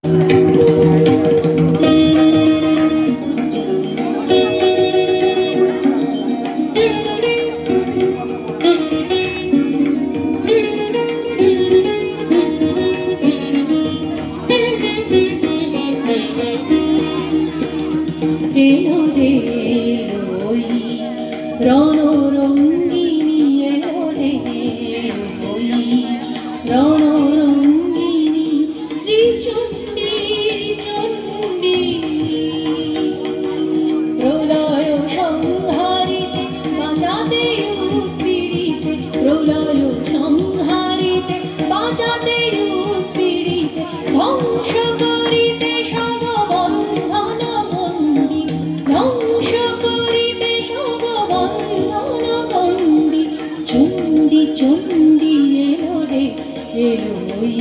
এলো রে ওই রণরঙ্গিনী, এলো রে ওই রণরঙ্গিনী, শ্রীচণ্ডী চণ্ডী। প্রলয় সংহারিতে বাঁচাতে উৎপীড়িতে, প্রলয় সংহারিতে বাঁচাতে উৎপীড়িতে, ধ্বংস করিতে সব বন্ধন বন্দী, ধ্বংস করিতে সব বন্ধন বন্দী। চণ্ডী চণ্ডী এলো রে এলো ওই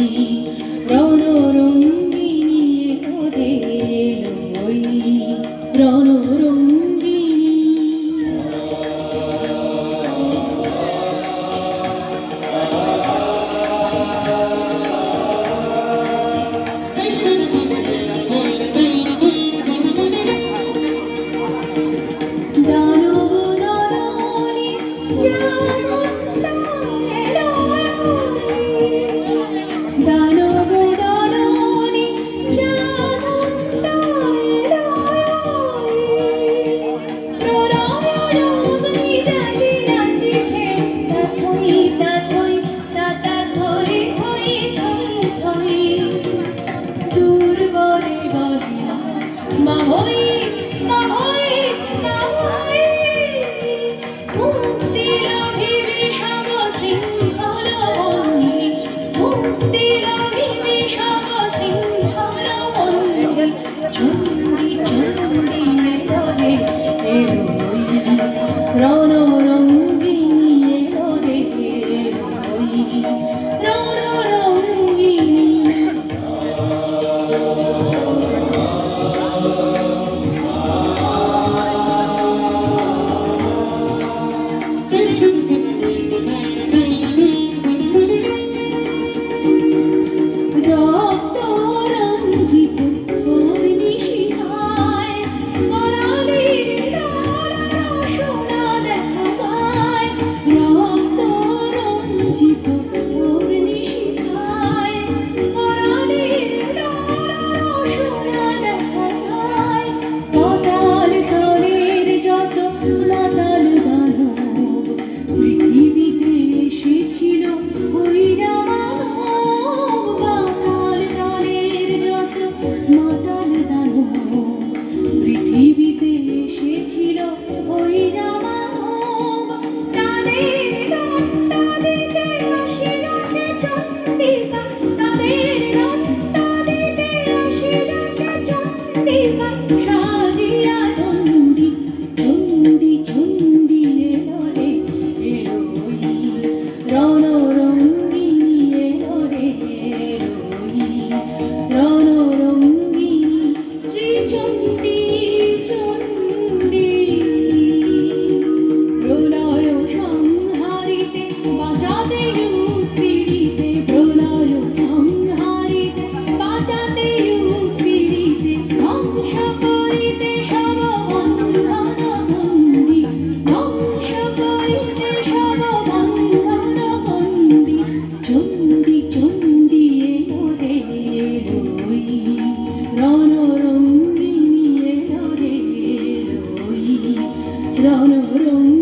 রণরঙ্গিনী, এলো রে এলো ওই রণরঙ্গিনী। দানব দাননী চামুণ্ডা এলো দানব দাননী চামুণ্ডা এলো প্রলয় অগ্নি জ্বালি নাচিছে, তাথই তাথই তাতা থই থই থই থই। দুর্বলে বলে মা হই মা হই মা হই, মুক্তি লাভিবে সব শৃঙ্খল বন্দী, মুক্তি লাভিবে সব শৃঙ্খল বন্দী। চণ্ডী চণ্ডী এলো রে এলো ওই রণরঙ্গিনী, এলো রে এলো ওই রণরঙ্গিনী। রক্ত রঞ্জিত অগ্নিশিখায় করালির রসনা দেখা যায়, রক্ত রঞ্জিত অগ্নিশিখায় করালির রসনা দেখা যায়। পাতাল তলের যত মাতাল দানব পৃথিবীতে এসেছিল হইরা মানব, পাতাল তলের যত মাতাল দানব পৃথিবীতে এসেছিল হইরা মানব। তাদের দণ্ড দিতে আসিয়াছে চণ্ডিকা, তাদের দণ্ড দিতে আসিয়াছে চণ্ডিকা, সাজিয়া চণ্ডী চণ্ডী চণ্ডী এলো রে এলো ওই রণরঙ্গিনী, এলো রে এলো ওই রণরঙ্গিনী, শ্রীচণ্ডী চণ্ডী। প্রলয় সংহারিতে বাঁচাতে উৎপীড়িতে, প্রলয় সংহারিতে বাঁচাতে উৎপীড়িতে, ধ্বংস করিতে সব বন্ধন বন্দী, ধ্বংস করিতে সব বন্ধন বন্দী। চণ্ডী চণ্ডী এলো রে এলো ওই রণরঙ্গিনী, এলো রে এলো ওই রণরঙ্গিনী।